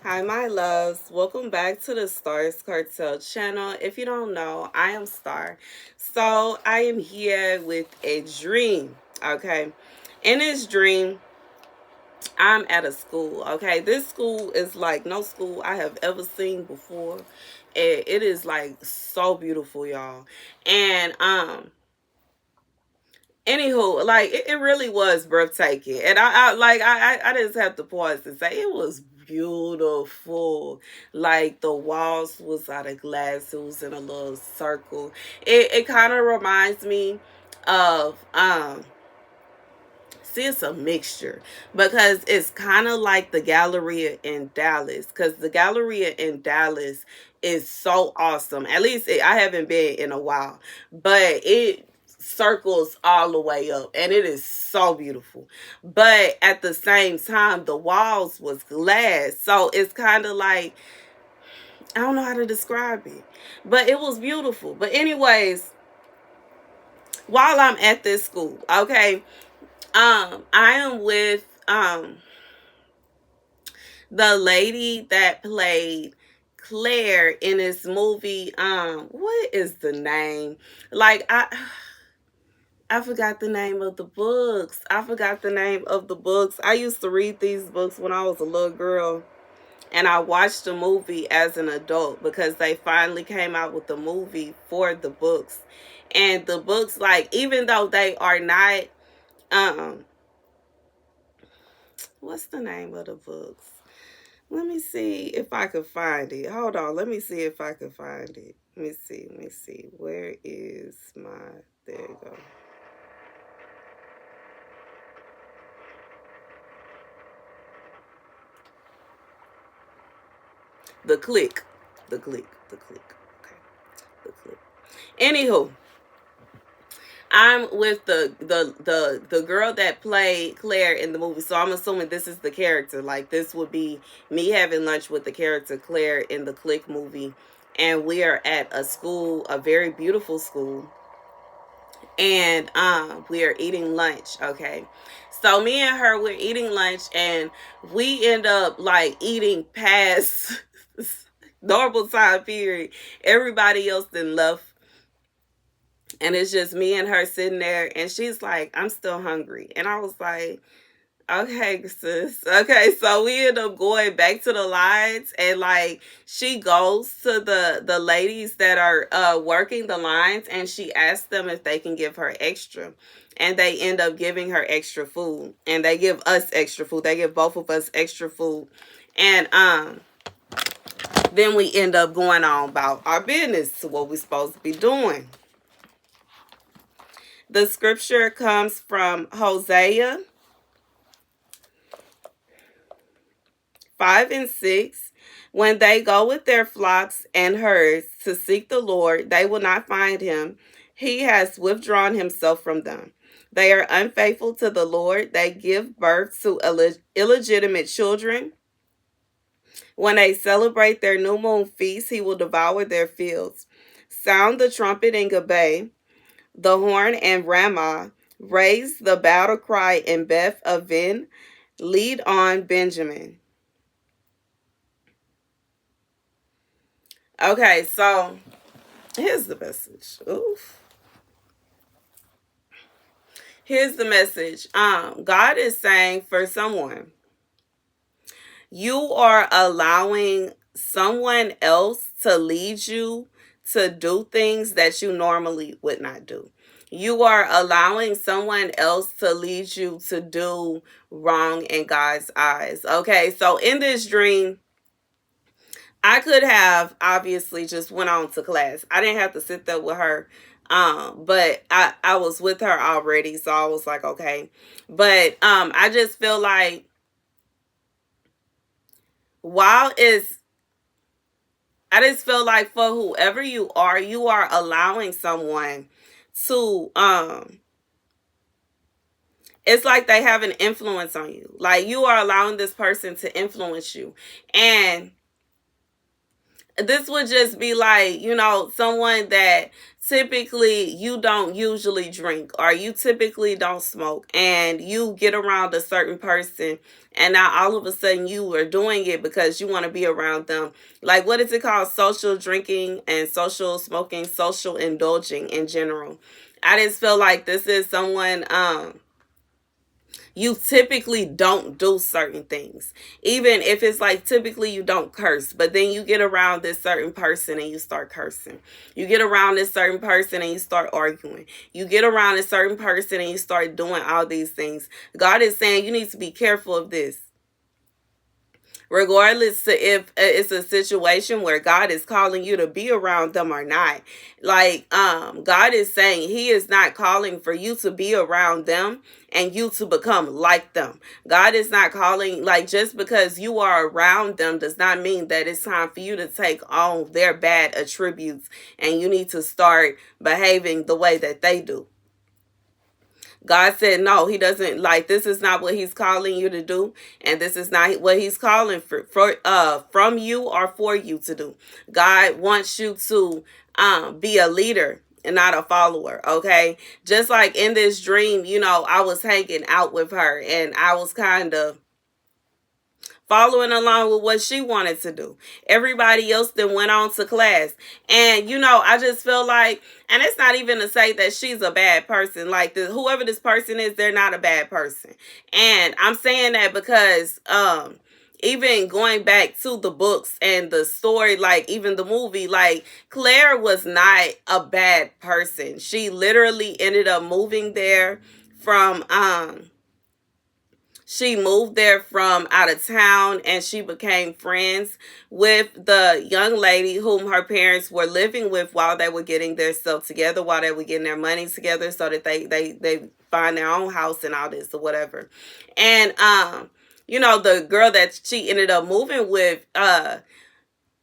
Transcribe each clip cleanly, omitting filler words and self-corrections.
Hi, my loves. Welcome back to the Starscartel channel. If you don't know, I am Star. So, I am here with a dream, okay? In this dream, I'm at a school, okay? This school is like no school I have ever seen before. It is like so beautiful, y'all. And anywho, like it really was breathtaking, and I just have to pause and say it was beautiful. Like the walls was out of glass, it was in a little circle. It kind of reminds me of see, it's a mixture because it's kind of like the Galleria in Dallas, because the Galleria in Dallas is so awesome. At least I haven't been in a while, but it circles all the way up and it is so beautiful. But at the same time, the walls was glass, so it's kind of like, I don't know how to describe it, but it was beautiful. But anyways, while I'm at this school, okay, I am with the lady that played Claire in this movie. What is the name? Like I forgot the name of the books. I forgot the name of the books. I used to read these books when I was a little girl, and I watched the movie as an adult because they finally came out with the movie for the books. And the books, like, even though they are not what's the name of the books? Let me see if I can find it. Hold on. Let me see if I can find it. Let me see. Let me see. Where is my... There you go. The Click. The Click. The Click. Okay. The Click. Anywho, I'm with the girl that played Claire in the movie. So I'm assuming this is the character. Like, this would be me having lunch with the character Claire in the Click movie. And we are at a school, a very beautiful school. And we are eating lunch, okay? So me and her, we're eating lunch, and we end up like eating past normal time period. Everybody else then left, and it's just me and her sitting there, and she's like, I'm still hungry. And I was like, okay, sis. Okay, so we end up going back to the lines, and like she goes to the ladies that are working the lines, and she asks them if they can give her extra. And they end up giving her extra food, and they give us extra food. They give both of us extra food. And then we end up going on about our business, what we're supposed to be doing. The scripture comes from Hosea 5 and 6. When they go with their flocks and herds to seek the Lord, they will not find him. He has withdrawn himself from them. They are unfaithful to the Lord. They give birth to illegitimate children. When they celebrate their new moon feast, he will devour their fields. Sound the trumpet in Gibeah, the horn in Ramah. Raise the battle cry in Beth Aven. Lead on Benjamin. Okay, so here's the message. Oof. Here's the message. God is saying for someone, you are allowing someone else to lead you to do things that you normally would not do. You are allowing someone else to lead you to do wrong in God's eyes. Okay, so in this dream, I could have obviously just went on to class. I didn't have to sit there with her. But I was with her already, so I was like, okay. But I just feel like while it's I just feel like for whoever you are allowing someone to it's like they have an influence on you. Like, you are allowing this person to influence you. And this would just be like, someone that typically you don't usually drink, or you typically don't smoke, and you get around a certain person, and now all of a sudden you are doing it because you want to be around them. Like, what is it called? Social drinking and social smoking, social indulging in general. I just feel like this is someone, you typically don't do certain things. Even if it's like typically you don't curse, but then you get around this certain person and you start cursing. You get around this certain person and you start arguing. You get around a certain person and you start doing all these things. God is saying you need to be careful of this, regardless to if it's a situation where God is calling you to be around them or not. Like, God is saying he is not calling for you to be around them and you to become like them. God is not calling, like, just because you are around them does not mean that it's time for you to take on their bad attributes and you need to start behaving the way that they do. God said, no, he doesn't, like, this is not what he's calling you to do. And this is not what he's calling from you or for you to do. God wants you to be a leader and not a follower. Okay. Just like in this dream, I was hanging out with her and I was kind of following along with what she wanted to do. Everybody else then went on to class. And, I just feel like, and it's not even to say that she's a bad person. Like, whoever this person is, they're not a bad person. And I'm saying that because, even going back to the books and the story, like even the movie, like Claire was not a bad person. She literally ended up moving there from, she moved there from out of town and she became friends with the young lady whom her parents were living with while they were getting their stuff together, while they were getting their money together so that they find their own house and all this or whatever. And, the girl that she ended up moving with,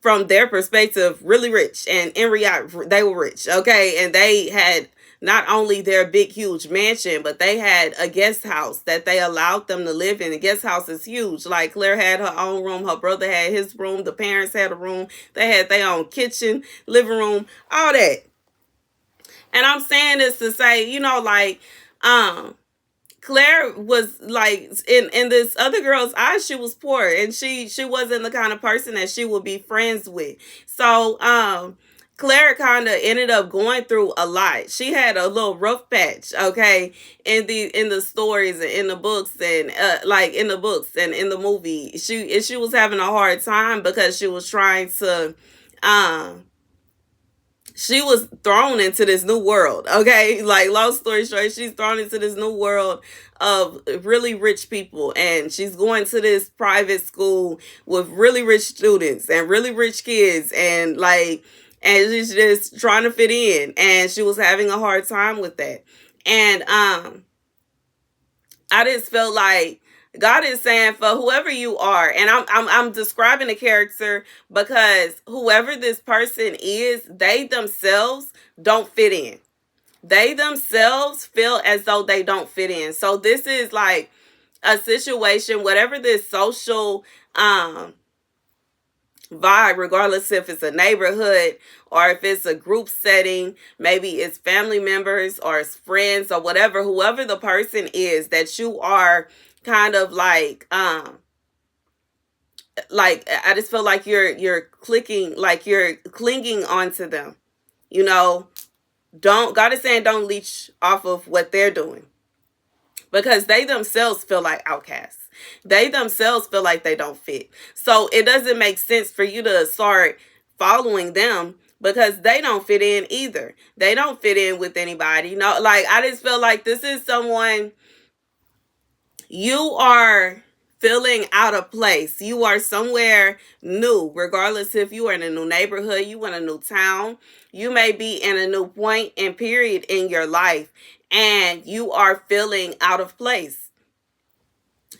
from their perspective, really rich. And in reality, they were rich, okay? And they had not only their big, huge mansion, but they had a guest house that they allowed them to live in. The guest house is huge. Like, Claire had her own room. Her brother had his room. The parents had a room. They had their own kitchen, living room, all that. And I'm saying this to say, Claire was like, in this other girl's eyes, she was poor, and she wasn't the kind of person that she would be friends with. So Claire kind of ended up going through a lot. She had a little rough patch, okay, in the stories and in the books, and like in the books and in the movie. She was having a hard time because she was trying to she was thrown into this new world, okay? Like, long story short, she's thrown into this new world of really rich people, and she's going to this private school with really rich students and really rich kids, and she's just trying to fit in, and she was having a hard time with that. And I just felt like God is saying, for whoever you are, and I'm describing a character because whoever this person is, they themselves don't fit in. They themselves feel as though they don't fit in. So this is like a situation, whatever this social vibe, regardless if it's a neighborhood or if it's a group setting, maybe it's family members or it's friends or whatever, whoever the person is that you are kind of like I just feel like you're clicking, like you're clinging onto them. God is saying don't leech off of what they're doing, because they themselves feel like outcasts. They themselves feel like they don't fit. So it doesn't make sense for you to start following them, because they don't fit in either. They don't fit in with anybody. Like, I just feel like this is someone, you are feeling out of place. You are somewhere new, regardless if you are in a new neighborhood, you in a new town, you may be in a new point and period in your life, and you are feeling out of place.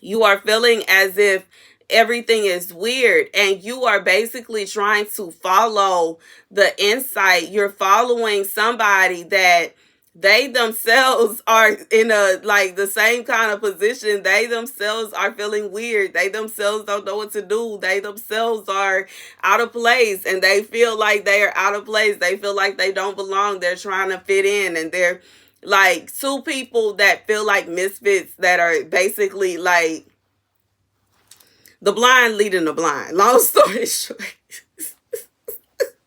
You are feeling as if everything is weird, and you are basically trying to follow the insight. You're following somebody that they themselves are in a like the same kind of position. They themselves are feeling weird. They themselves don't know what to do. They themselves are out of place, and they feel like they are out of place. They feel like they don't belong. They're trying to fit in, and they're like two people that feel like misfits that are basically like the blind leading the blind. Long story short.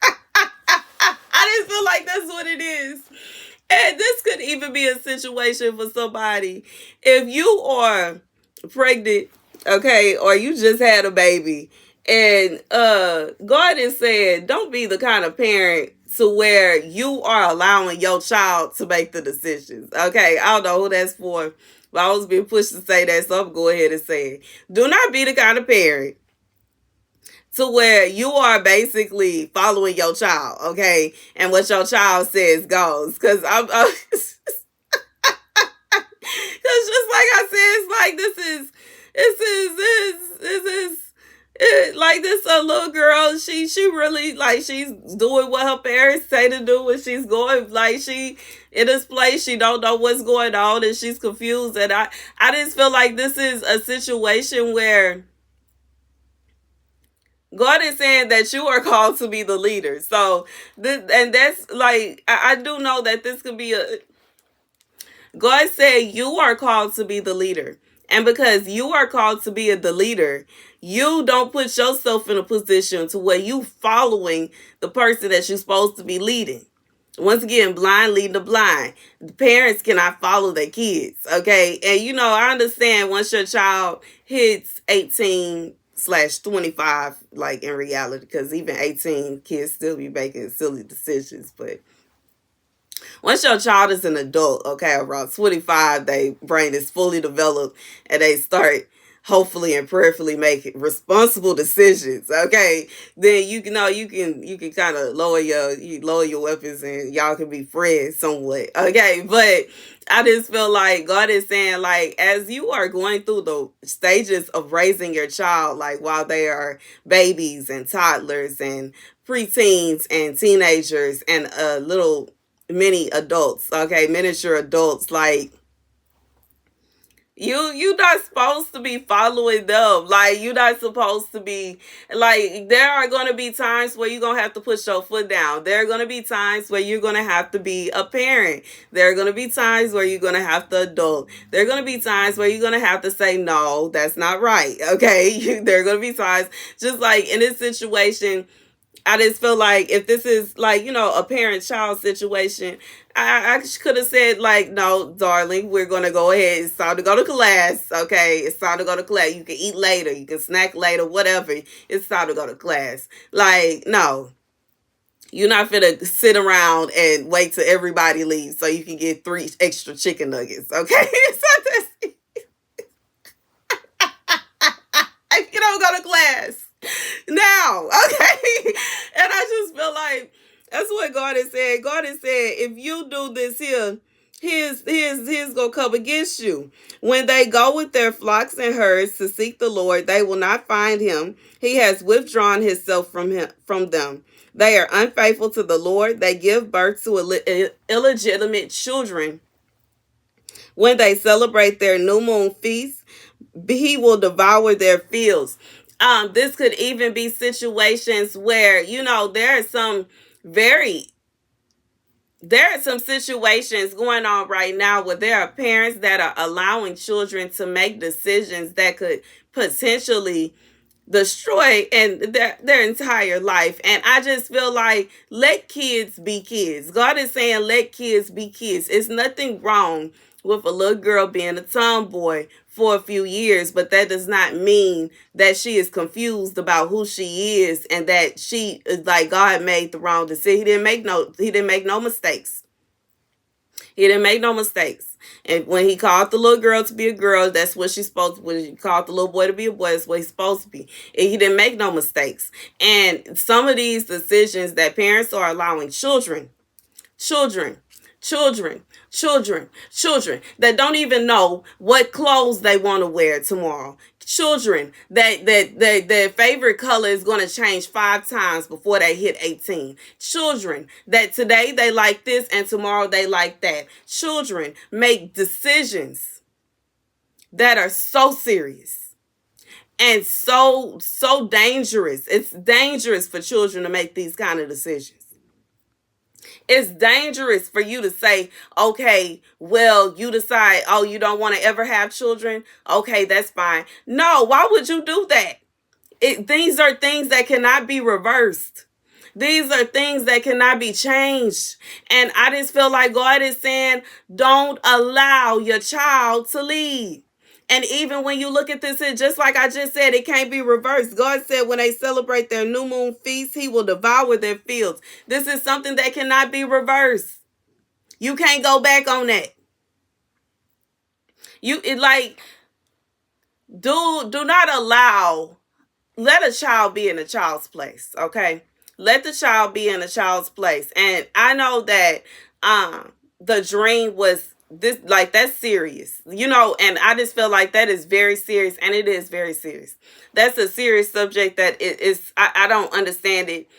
I just feel like that's what it is. And this could even be a situation for somebody. If you are pregnant, okay, or you just had a baby, and God is saying, don't be the kind of parent to where you are allowing your child to make the decisions. Okay, I don't know who that's for, but I was being pushed to say that, so I'm going to go ahead and say it. Do not be the kind of parent to where you are basically following your child, okay, and what your child says goes. Because because just like I said, it's like like this a little girl. She really like she's doing what her parents say to do, and she's going like she in this place. She don't know what's going on, and she's confused. And I just feel like this is a situation where God is saying that you are called to be the leader. So, and that's like, I do know that this could be God said you are called to be the leader. And because you are called to be the leader, you don't put yourself in a position to where you following the person that you're supposed to be leading. Once again, blind leading the blind. The parents cannot follow their kids, okay? And I understand once your child hits 18/25, like in reality, because even 18 kids still be making silly decisions. But once your child is an adult, okay, around 25, their brain is fully developed and they start hopefully and prayerfully make responsible decisions, okay, then you can kind of lower your weapons and y'all can be friends somewhat, okay. But I just feel like God is saying, like, as you are going through the stages of raising your child, like while they are babies and toddlers and preteens and teenagers and little mini adults, okay, miniature adults, like, you not supposed to be following them. Like, you not supposed to be like, there are gonna be times where you're gonna have to put your foot down. There are gonna be times where you're gonna have to be a parent. There are gonna be times where you're gonna have to adult. There are gonna be times where you're gonna have to say, no, that's not right. Okay. There are gonna be times, just like in this situation, I just feel like if this is like, a parent-child situation, I could have said, like, no, darling, we're going to go ahead. It's time to go to class, okay? It's time to go to class. You can eat later. You can snack later, whatever. It's time to go to class. Like, no. You're not finna sit around and wait till everybody leaves so you can get 3 extra chicken nuggets, okay? So you don't go to class now, okay? And I just feel like that's what God is saying. God is saying, if you do this here, his gonna come against you. When they go with their flocks and herds to seek the Lord, they will not find him. He has withdrawn himself from them. They are unfaithful to the Lord. They give birth to illegitimate children. When they celebrate their new moon feast, he will devour their fields. This could even be situations where, there are some situations going on right now where there are parents that are allowing children to make decisions that could potentially destroy and their entire life. And I just feel like, let kids be kids. God is saying, let kids be kids. It's nothing wrong with a little girl being a tomboy for a few years, but that does not mean that she is confused about who she is and that she is like, God made the wrong decision. He didn't make no mistakes. He didn't make no mistakes. And when he called the little girl to be a girl, that's what she's supposed to be. When he called the little boy to be a boy, that's what he's supposed to be. And he didn't make no mistakes. And some of these decisions that parents are allowing children that don't even know what clothes they want to wear tomorrow. Children that their favorite color is going to change 5 times before they hit 18. Children that today they like this and tomorrow they like that. Children make decisions that are so serious and so dangerous. It's dangerous for children to make these kind of decisions. It's dangerous for you to say, okay, well, you decide, oh, you don't want to ever have children. Okay, that's fine. No, why would you do that? These are things that cannot be reversed. These are things that cannot be changed. And I just feel like God is saying, don't allow your child to lead. And even when you look at this, it just like I just said, it can't be reversed. God said when they celebrate their new moon feast, he will devour their fields. This is something that cannot be reversed. You can't go back on that. Do not allow, let a child be in a child's place, okay? Let the child be in a child's place. And I know that the dream was this, like, that's serious, and I just feel like that is very serious, and it is very serious. That's a serious subject that I don't understand it.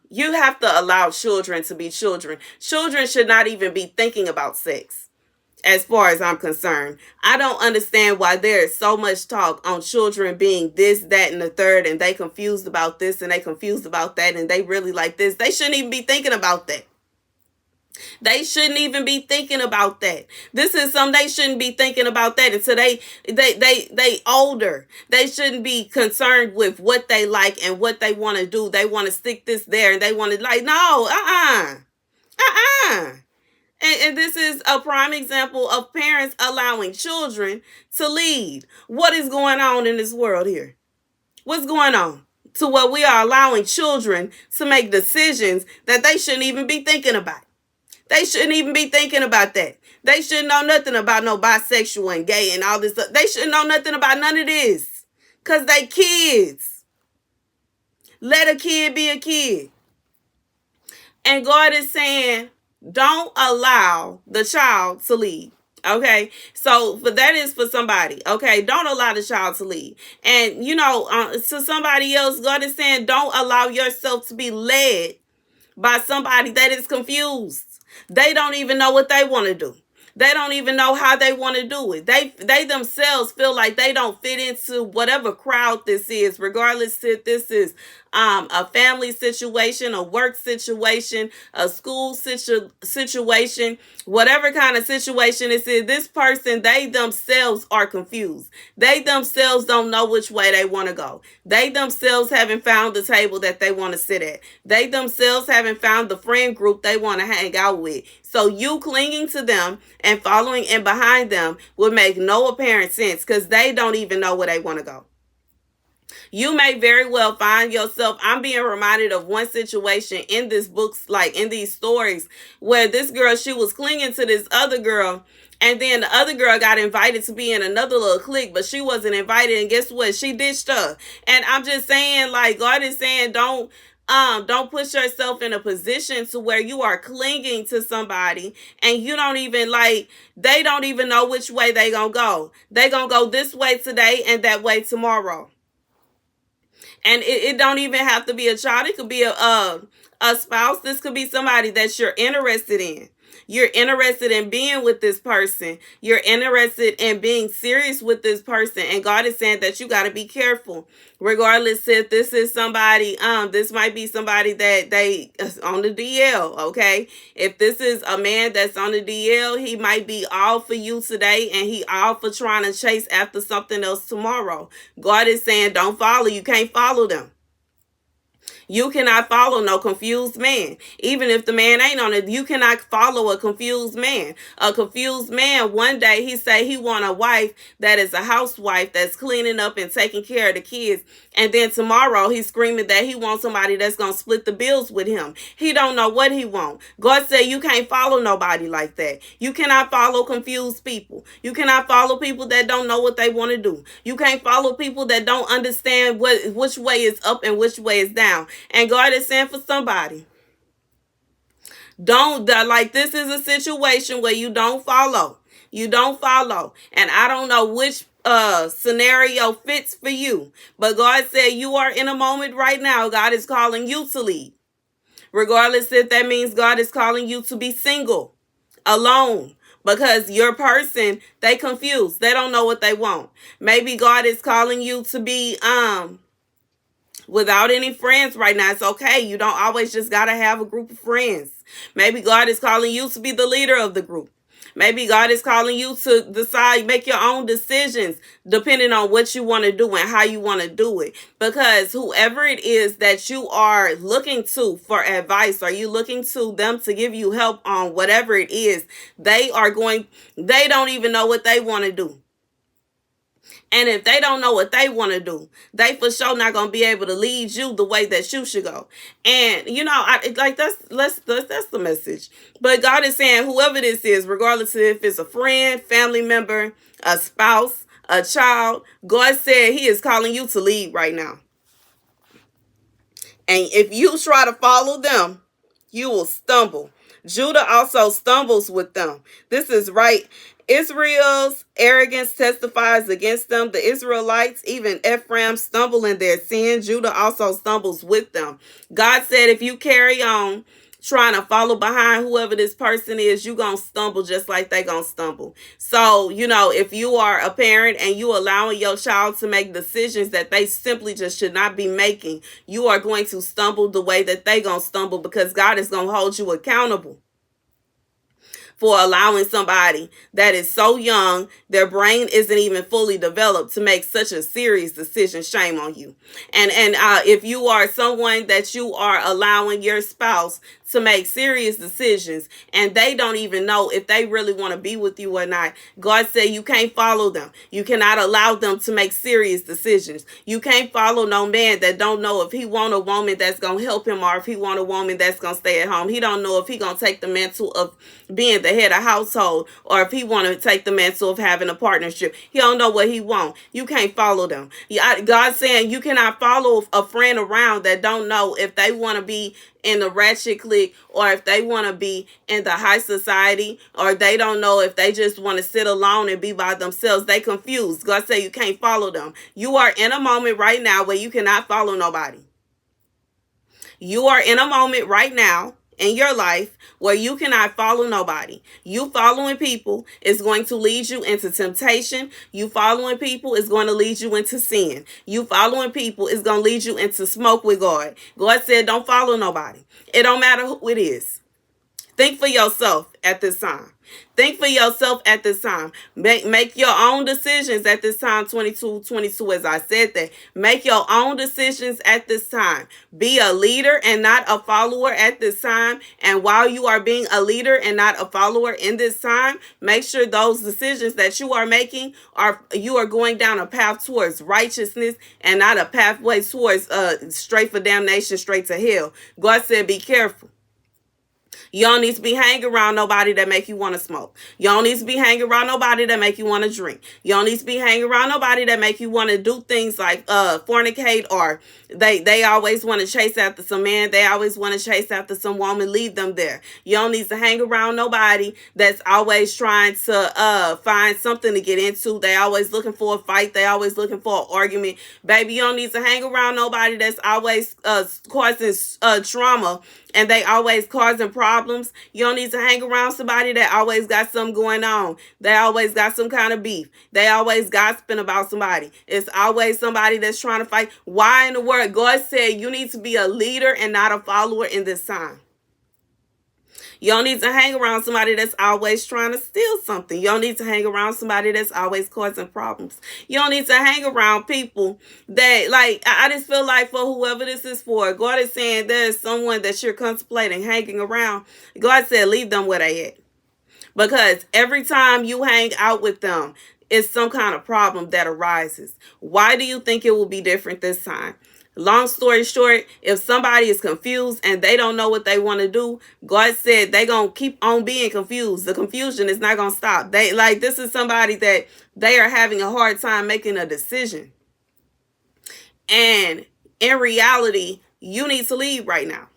You have to allow children to be children. Children should not even be thinking about sex. As far as I'm concerned, I don't understand why there is so much talk on children being this, that, and the third, and they confused about this and they confused about that, and they really like this. They shouldn't even be thinking about that. They shouldn't even be thinking about that. This is something they shouldn't be thinking about that until they older. They shouldn't be concerned with what they like and what they want to do. They want to stick this there and they want to no, And this is a prime example of parents allowing children to lead. What is going on in this world here? What's going on? To where we are allowing children to make decisions that they shouldn't even be thinking about. They shouldn't even be thinking about that. They shouldn't know nothing about no bisexual and gay and all this stuff. They shouldn't know nothing about none of this. Because they kids. Let a kid be a kid. And God is saying, don't allow the child to lead. Okay, so that is for somebody. Okay, don't allow the child to lead. And to somebody else, God is saying, don't allow yourself to be led by somebody that is confused. They don't even know what they want to do. They don't even know how they want to do it. They themselves feel like they don't fit into whatever crowd this is, regardless if this is a family situation, a work situation, a school situation, whatever kind of situation this is. This person, they themselves are confused. They themselves don't know which way they want to go. They themselves haven't found the table that they want to sit at. They themselves haven't found the friend group they want to hang out with. So you clinging to them and following in behind them would make no apparent sense because they don't even know where they want to go. You may very well find yourself, I'm being reminded of one situation in this books, like in these stories, where this girl, she was clinging to this other girl, and then the other girl got invited to be in another little clique, but she wasn't invited, and guess what? She ditched her. And I'm just saying, like, God is saying, don't put yourself in a position to where you are clinging to somebody and you don't even they don't even know which way they gonna go. They gonna go this way today and that way tomorrow. And it don't even have to be a child. It could be a spouse. This could be somebody that you're interested in. You're interested in being with this person. You're interested in being serious with this person. And God is saying that you got to be careful. Regardless if this is somebody, this might be somebody that they on the DL, okay? If this is a man that's on the DL, he might be all for you today and he all for trying to chase after something else tomorrow. God is saying don't follow. You can't follow them. You cannot follow no confused man. Even if the man ain't on it, you cannot follow a confused man. A confused man, one day he say he want a wife that is a housewife that's cleaning up and taking care of the kids. And then tomorrow he's screaming that he wants somebody that's going to split the bills with him. He don't know what he want. God said you can't follow nobody like that. You cannot follow confused people. You cannot follow people that don't know what they want to do. You can't follow people that don't understand which way is up and which way is down. And God is saying for somebody, this is a situation where you don't follow. You don't follow. And I don't know which scenario fits for you. But God said you are in a moment right now. God is calling you to lead. Regardless if that means God is calling you to be single, alone, because your person, they confused. They don't know what they want. Maybe God is calling you to be without any friends right now. It's okay. You don't always just got to have a group of friends. Maybe God is calling you to be the leader of the group. Maybe God is calling you to decide, make your own decisions depending on what you want to do and how you want to do it. Because whoever it is that you are looking to for advice, or you looking to them to give you help on whatever it is, they don't even know what they want to do. And if they don't know what they want to do, they for sure not gonna be able to lead you the way that you should go. And that's the message. But God is saying, whoever this is, regardless of if it's a friend, family member, a spouse, a child, God said He is calling you to lead right now. And if you try to follow them, you will stumble. Judah also stumbles with them. This is right. Israel's arrogance testifies against them. The Israelites, even Ephraim, stumble in their sin. Judah also stumbles with them. God said, if you carry on trying to follow behind whoever this person is, you gonna stumble just like they gonna stumble. So, if you are a parent and you allowing your child to make decisions that they simply just should not be making, you are going to stumble the way that they gonna stumble, because God is gonna hold you accountable for allowing somebody that is so young, their brain isn't even fully developed, to make such a serious decision. Shame on you. And if you are someone that you are allowing your spouse to make serious decisions and they don't even know if they really want to be with you or not, God said you can't follow them. You cannot allow them to make serious decisions. You can't follow no man that don't know if he want a woman that's going to help him, or if he want a woman that's going to stay at home. He don't know if he going to take the mantle of being the head of household, or if he want to take the mantle of having a partnership. He don't know what he want. You can't follow them. God's saying you cannot follow a friend around that don't know if they want to be in the ratchet clique, or if they want to be in the high society, or they don't know if they just want to sit alone and be by themselves. They confused. God said you can't follow them. You are in a moment right now where you cannot follow nobody. You are in a moment right now in your life where you cannot follow nobody. You following people is going to lead you into temptation. You following people is going to lead you into sin. You following people is going to lead you into smoke with God. God said don't follow nobody. It don't matter who it is. Think for yourself at this time. Think for yourself at this time. Make your own decisions at this time. 22, as I said that. Make your own decisions at this time. Be a leader and not a follower at this time. And while you are being a leader and not a follower in this time, make sure those decisions that you are making you are going down a path towards righteousness and not a pathway towards straight for damnation, straight to hell. God said be careful. You don't need to be hanging around nobody that make you want to smoke. You don't need to be hanging around nobody that make you want to drink. You don't need to be hanging around nobody that make you want to do things like fornicate, or they always want to chase after some man. They always want to chase after some woman. Leave them there. You don't need to hang around nobody that's always trying to find something to get into. They always looking for a fight. They always looking for an argument. Baby, you don't need to hang around nobody that's always causing trauma, and they always causing problems. You don't need to hang around somebody that always got something going on. They always got some kind of beef. They always gossiping about somebody. It's always somebody that's trying to fight. Why in the world? God said you need to be a leader and not a follower in this time. You don't need to hang around somebody that's always trying to steal something. You don't need to hang around somebody that's always causing problems. You don't need to hang around people that, I just feel like for whoever this is for, God is saying there's someone that you're contemplating hanging around. God said leave them where they at. Because every time you hang out with them, it's some kind of problem that arises. Why do you think it will be different this time? Long story short, if somebody is confused and they don't know what they want to do, God said they going to keep on being confused. The confusion is not going to stop. This is somebody that they are having a hard time making a decision. And in reality, you need to lead right now.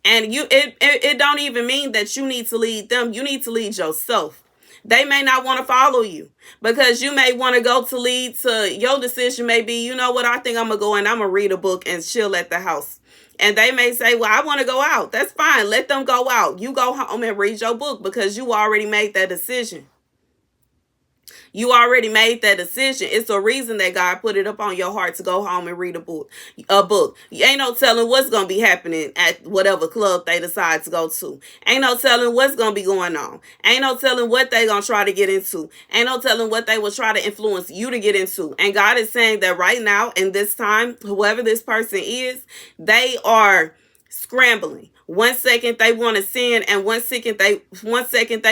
And it don't even mean that you need to lead them. You need to lead yourself. They may not want to follow you because you may want to go to lead to your decision may be, you know what, I think I'm going to go and I'm going to read a book and chill at the house. And they may say, well, I want to go out. That's fine. Let them go out. You go home and read your book because you already made that decision. You already made that decision. It's a reason that God put it up on your heart to go home and read a book. You ain't no telling what's going to be happening at whatever club they decide to go to. Ain't no telling what's going to be going on. Ain't no telling what they going to try to get into. Ain't no telling what they will try to influence you to get into. And God is saying that right now in this time, whoever this person is, they are scrambling. 1 second they want to sin, and 1 second they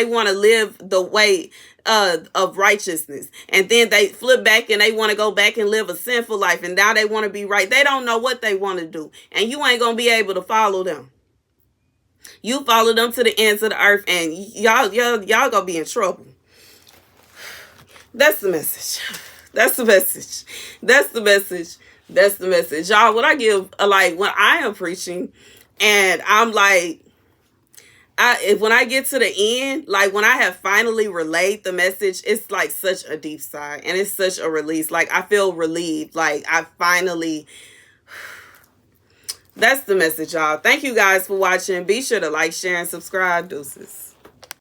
want to live the way of righteousness, and then they flip back and they want to go back and live a sinful life, and now they want to be right. They don't know what they want to do, and you ain't gonna be able to follow them. You follow them to the ends of the earth, and y'all gonna be in trouble. That's the message. That's the message. That's the message. That's the message, y'all. When I give when I am preaching, and I'm like, when I get to the end, like when I have finally relayed the message, it's like such a deep sigh and it's such a release. Like I feel relieved. Like I finally, that's the message, y'all. Thank you guys for watching. Be sure to like, share, and subscribe. Deuces.